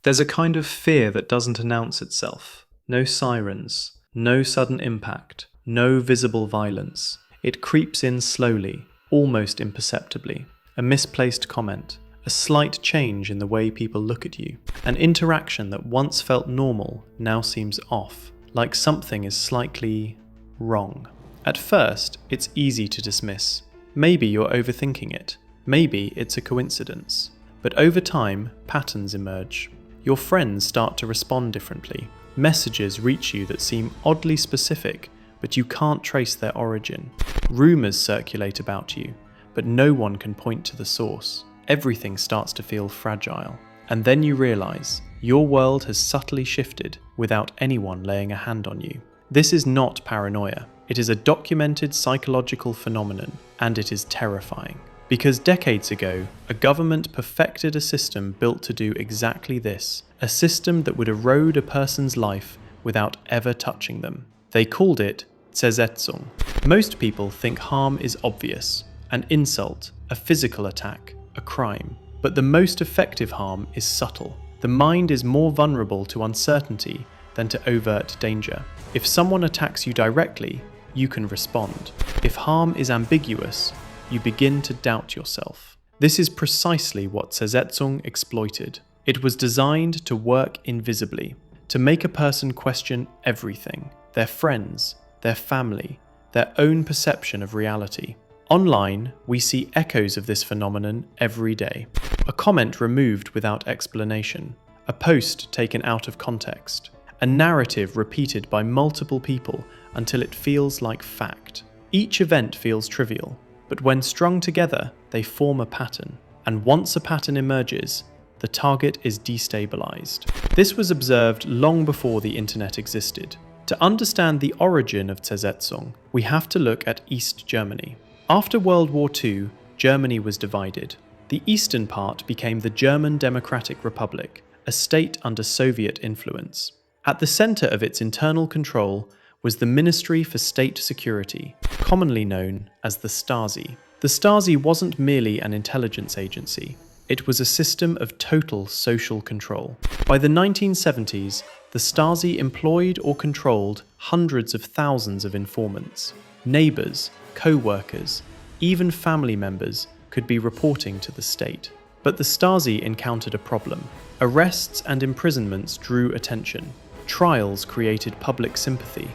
There's a kind of fear that doesn't announce itself. No sirens, no sudden impact, no visible violence. It creeps in slowly, almost imperceptibly. A misplaced comment, a slight change in the way people look at you. An interaction that once felt normal now seems off, like something is slightly wrong. At first, it's easy to dismiss. Maybe you're overthinking it. Maybe it's a coincidence. But over time, patterns emerge. Your friends start to respond differently. Messages reach you that seem oddly specific, but you can't trace their origin. Rumors circulate about you, but no one can point to the source. Everything starts to feel fragile. And then you realize your world has subtly shifted without anyone laying a hand on you. This is not paranoia. It is a documented psychological phenomenon, and it is terrifying. Because decades ago, a government perfected a system built to do exactly this, a system that would erode a person's life without ever touching them. They called it Zersetzung. Most people think harm is obvious, an insult, a physical attack, a crime. But the most effective harm is subtle. The mind is more vulnerable to uncertainty than to overt danger. If someone attacks you directly, you can respond. If harm is ambiguous, you begin to doubt yourself. This is precisely what Zersetzung exploited. It was designed to work invisibly, to make a person question everything, their friends, their family, their own perception of reality. Online, we see echoes of this phenomenon every day. A comment removed without explanation, a post taken out of context, a narrative repeated by multiple people until it feels like fact. Each event feels trivial, but when strung together, they form a pattern. And once a pattern emerges, the target is destabilized. This was observed long before the internet existed. To understand the origin of Zersetzung, we have to look at East Germany. After World War II, Germany was divided. The eastern part became the German Democratic Republic, a state under Soviet influence. At the center of its internal control was the Ministry for State Security, commonly known as the Stasi. The Stasi wasn't merely an intelligence agency. It was a system of total social control. By the 1970s, the Stasi employed or controlled hundreds of thousands of informants. Neighbors, co-workers, even family members could be reporting to the state. But the Stasi encountered a problem. Arrests and imprisonments drew attention. Trials created public sympathy.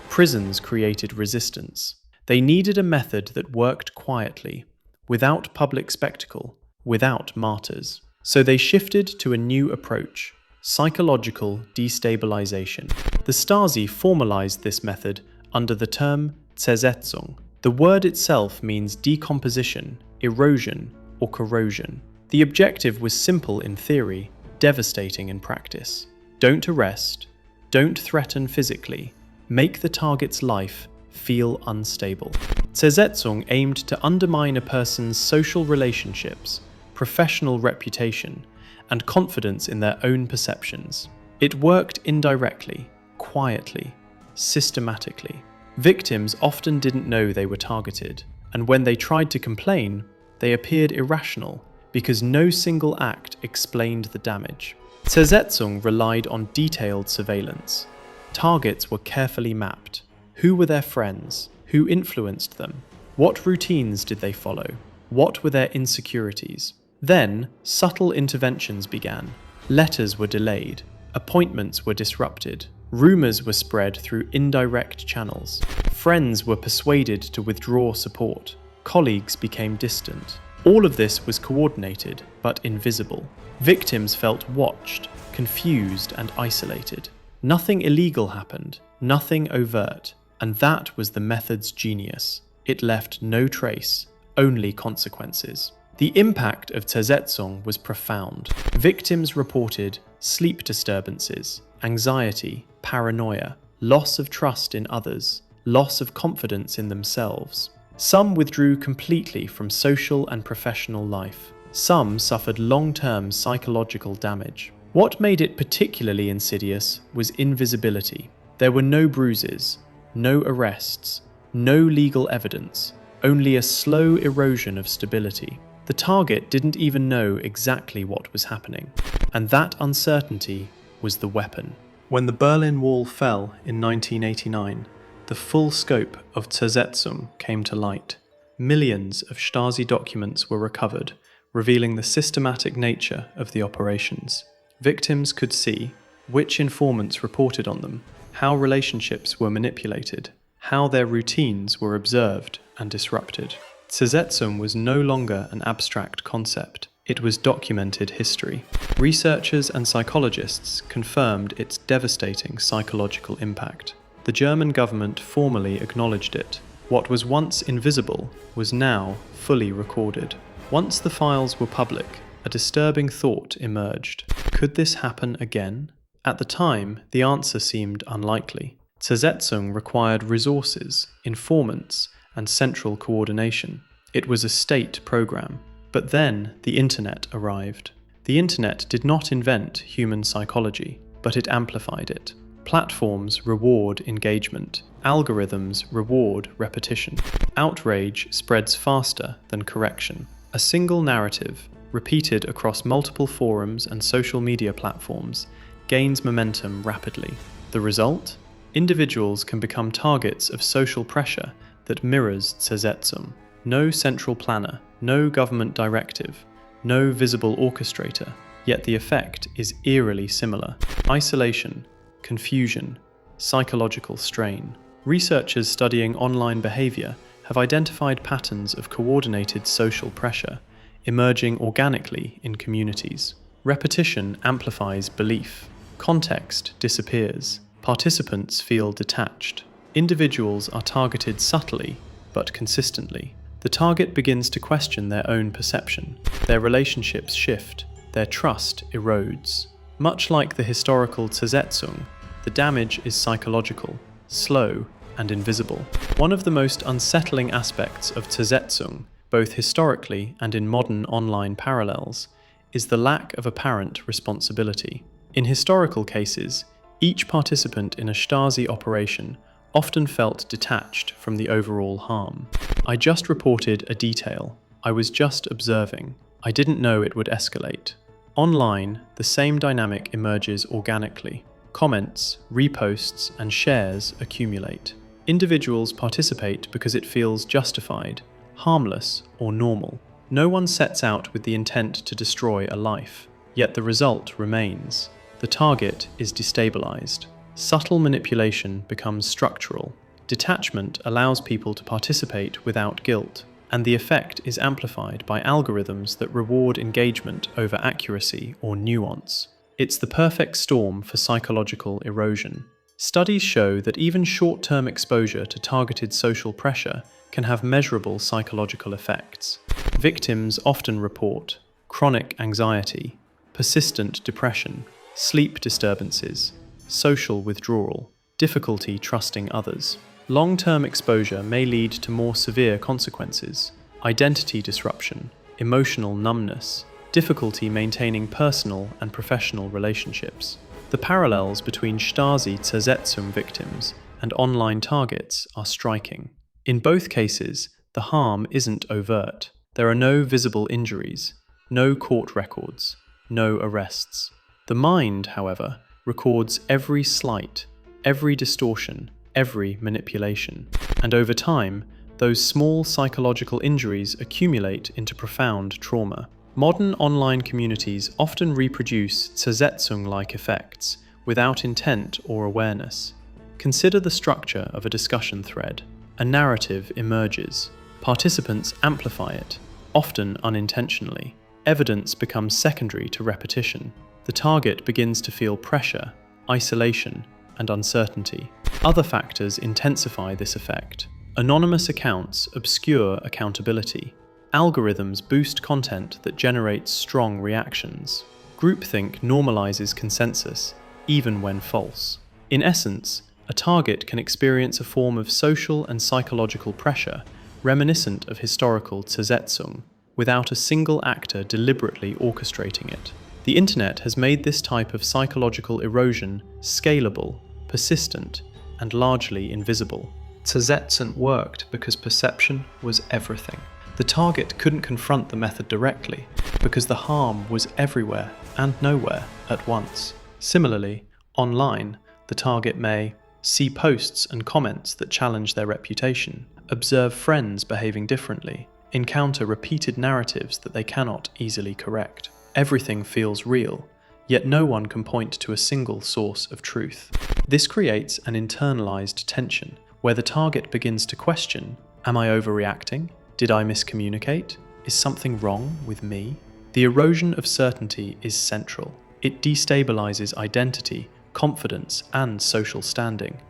Prisons created resistance. They needed a method that worked quietly, without public spectacle, without martyrs. So they shifted to a new approach: psychological destabilization. The Stasi formalized this method under the term Zersetzung. The word itself means decomposition, erosion, or corrosion. The objective was simple in theory, devastating in practice. Don't arrest, don't threaten physically, make the target's life feel unstable. Zersetzung aimed to undermine a person's social relationships, professional reputation, and confidence in their own perceptions. It worked indirectly, quietly, systematically. Victims often didn't know they were targeted, and when they tried to complain, they appeared irrational because no single act explained the damage. Zersetzung relied on detailed surveillance. Targets were carefully mapped. Who were their friends? Who influenced them? What routines did they follow? What were their insecurities? Then, subtle interventions began. Letters were delayed. Appointments were disrupted. Rumors were spread through indirect channels. Friends were persuaded to withdraw support. Colleagues became distant. All of this was coordinated, but invisible. Victims felt watched, confused, and isolated. Nothing illegal happened, nothing overt, and that was the method's genius. It left no trace, only consequences. The impact of Zersetzung was profound. Victims reported sleep disturbances, anxiety, paranoia, loss of trust in others, loss of confidence in themselves. Some withdrew completely from social and professional life. Some suffered long-term psychological damage. What made it particularly insidious was invisibility. There were no bruises, no arrests, no legal evidence, only a slow erosion of stability. The target didn't even know exactly what was happening, and that uncertainty was the weapon. When the Berlin Wall fell in 1989, the full scope of Zersetzung came to light. Millions of Stasi documents were recovered, revealing the systematic nature of the operations. Victims could see which informants reported on them, how relationships were manipulated, how their routines were observed and disrupted. Zersetzung was no longer an abstract concept. It was documented history. Researchers and psychologists confirmed its devastating psychological impact. The German government formally acknowledged it. What was once invisible was now fully recorded. Once the files were public, a disturbing thought emerged. Could this happen again? At the time, the answer seemed unlikely. Zersetzung required resources, informants, and central coordination. It was a state program. But then the internet arrived. The internet did not invent human psychology, but it amplified it. Platforms reward engagement. Algorithms reward repetition. Outrage spreads faster than correction. A single narrative, repeated across multiple forums and social media platforms, gains momentum rapidly. The result? Individuals can become targets of social pressure that mirrors Zersetzung. No central planner, no government directive, no visible orchestrator, yet the effect is eerily similar. Isolation, confusion, psychological strain. Researchers studying online behavior have identified patterns of coordinated social pressure emerging organically in communities. Repetition amplifies belief. Context disappears. Participants feel detached. Individuals are targeted subtly but consistently. The target begins to question their own perception. Their relationships shift. Their trust erodes. Much like the historical Zersetzung, the damage is psychological, slow, and invisible. One of the most unsettling aspects of Zersetzung, both historically and in modern online parallels, is the lack of apparent responsibility. In historical cases, each participant in a Stasi operation often felt detached from the overall harm. I just reported a detail. I was just observing. I didn't know it would escalate. Online, the same dynamic emerges organically. Comments, reposts, and shares accumulate. Individuals participate because it feels justified, harmless, or normal. No one sets out with the intent to destroy a life, yet the result remains. The target is destabilized. Subtle manipulation becomes structural. Detachment allows people to participate without guilt, and the effect is amplified by algorithms that reward engagement over accuracy or nuance. It's the perfect storm for psychological erosion. Studies show that even short-term exposure to targeted social pressure can have measurable psychological effects. Victims often report chronic anxiety, persistent depression, sleep disturbances, social withdrawal, difficulty trusting others. Long-term exposure may lead to more severe consequences: identity disruption, emotional numbness, difficulty maintaining personal and professional relationships. The parallels between Stasi Zersetzung victims and online targets are striking. In both cases, the harm isn't overt. There are no visible injuries, no court records, no arrests. The mind, however, records every slight, every distortion, every manipulation. And over time, those small psychological injuries accumulate into profound trauma. Modern online communities often reproduce Zersetzung-like effects without intent or awareness. Consider the structure of a discussion thread. A narrative emerges. Participants amplify it, often unintentionally. Evidence becomes secondary to repetition. The target begins to feel pressure, isolation, and uncertainty. Other factors intensify this effect. Anonymous accounts obscure accountability. Algorithms boost content that generates strong reactions. Groupthink normalizes consensus, even when false. In essence, a target can experience a form of social and psychological pressure reminiscent of historical Zersetzung, without a single actor deliberately orchestrating it. The internet has made this type of psychological erosion scalable, persistent, and largely invisible. Zersetzung worked because perception was everything. The target couldn't confront the method directly because the harm was everywhere and nowhere at once. Similarly, online, the target may see posts and comments that challenge their reputation, observe friends behaving differently, encounter repeated narratives that they cannot easily correct. Everything feels real, yet no one can point to a single source of truth. This creates an internalized tension where the target begins to question, am I overreacting? Did I miscommunicate? Is something wrong with me? The erosion of certainty is central. It destabilizes identity, confidence, and social standing,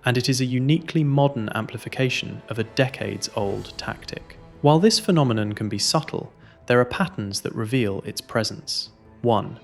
and it is a uniquely modern amplification of a decades-old tactic. While this phenomenon can be subtle, there are patterns that reveal its presence. 1.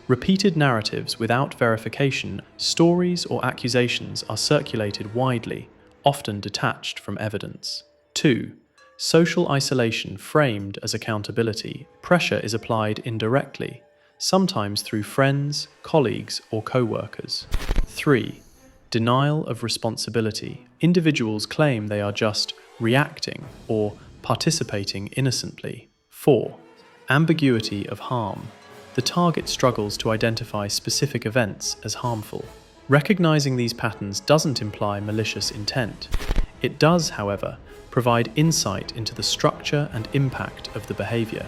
Repeated narratives without verification, stories or accusations are circulated widely, often detached from evidence. 2. Social isolation framed as accountability, pressure is applied indirectly, sometimes through friends, colleagues, or co-workers. 3. Denial of responsibility. Individuals claim they are just reacting or participating innocently. 4. Ambiguity of harm. The target struggles to identify specific events as harmful. Recognizing these patterns doesn't imply malicious intent. It does, however, provide insight into the structure and impact of the behavior.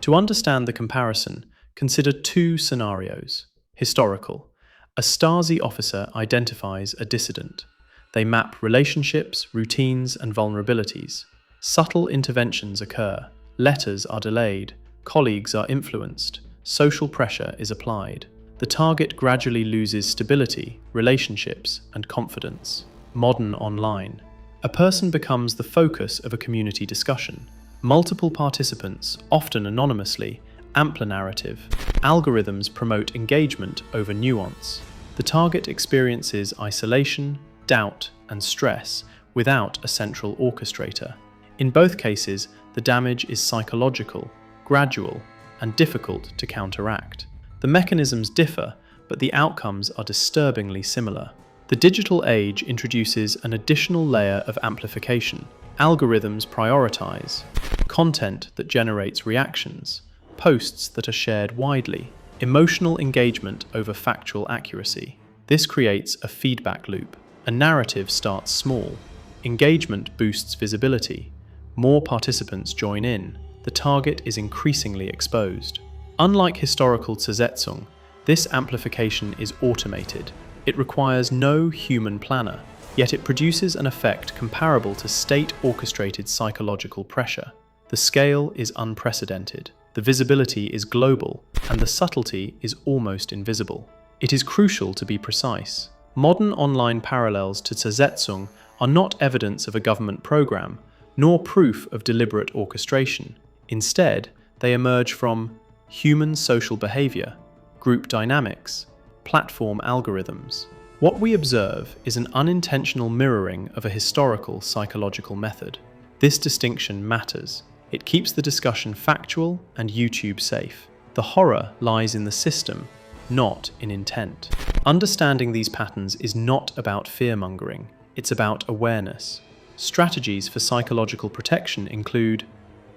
To understand the comparison, consider two scenarios. Historical. A Stasi officer identifies a dissident. They map relationships, routines, and vulnerabilities. Subtle interventions occur. Letters are delayed. Colleagues are influenced. Social pressure is applied. The target gradually loses stability, relationships, and confidence. Modern online. A person becomes the focus of a community discussion. Multiple participants, often anonymously, amp the narrative. Algorithms promote engagement over nuance. The target experiences isolation, doubt, and stress without a central orchestrator. In both cases, the damage is psychological, gradual, and difficult to counteract. The mechanisms differ, but the outcomes are disturbingly similar. The digital age introduces an additional layer of amplification. Algorithms prioritize content that generates reactions, posts that are shared widely, emotional engagement over factual accuracy. This creates a feedback loop. A narrative starts small. Engagement boosts visibility. More participants join in. The target is increasingly exposed. Unlike historical Zersetzung, this amplification is automated. It requires no human planner, yet it produces an effect comparable to state-orchestrated psychological pressure. The scale is unprecedented, the visibility is global, and the subtlety is almost invisible. It is crucial to be precise. Modern online parallels to Zersetzung are not evidence of a government program, nor proof of deliberate orchestration. Instead, they emerge from human social behavior, group dynamics, platform algorithms. What we observe is an unintentional mirroring of a historical psychological method. This distinction matters. It keeps the discussion factual and YouTube safe. The horror lies in the system, not in intent. Understanding these patterns is not about fear-mongering, it's about awareness. Strategies for psychological protection include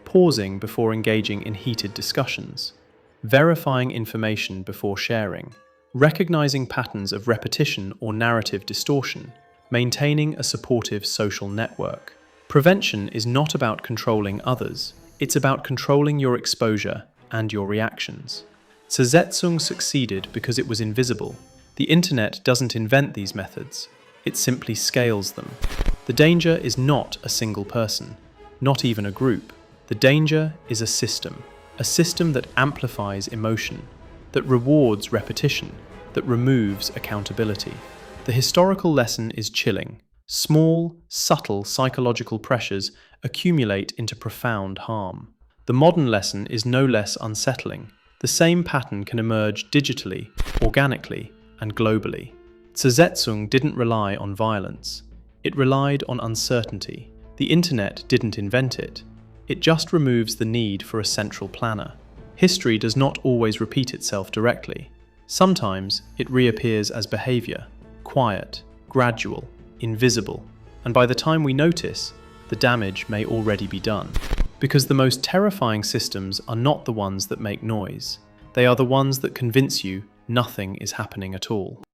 pausing before engaging in heated discussions, verifying information before sharing, recognizing patterns of repetition or narrative distortion, maintaining a supportive social network. Prevention is not about controlling others, it's about controlling your exposure and your reactions. Zersetzung succeeded because it was invisible. The internet doesn't invent these methods, it simply scales them. The danger is not a single person, not even a group. The danger is a system that amplifies emotion, that rewards repetition, that removes accountability. The historical lesson is chilling. Small, subtle psychological pressures accumulate into profound harm. The modern lesson is no less unsettling. The same pattern can emerge digitally, organically, and globally. Zersetzung didn't rely on violence. It relied on uncertainty. The internet didn't invent it. It just removes the need for a central planner. History does not always repeat itself directly. Sometimes it reappears as behavior, quiet, gradual, invisible, and by the time we notice, the damage may already be done. Because the most terrifying systems are not the ones that make noise. They are the ones that convince you nothing is happening at all.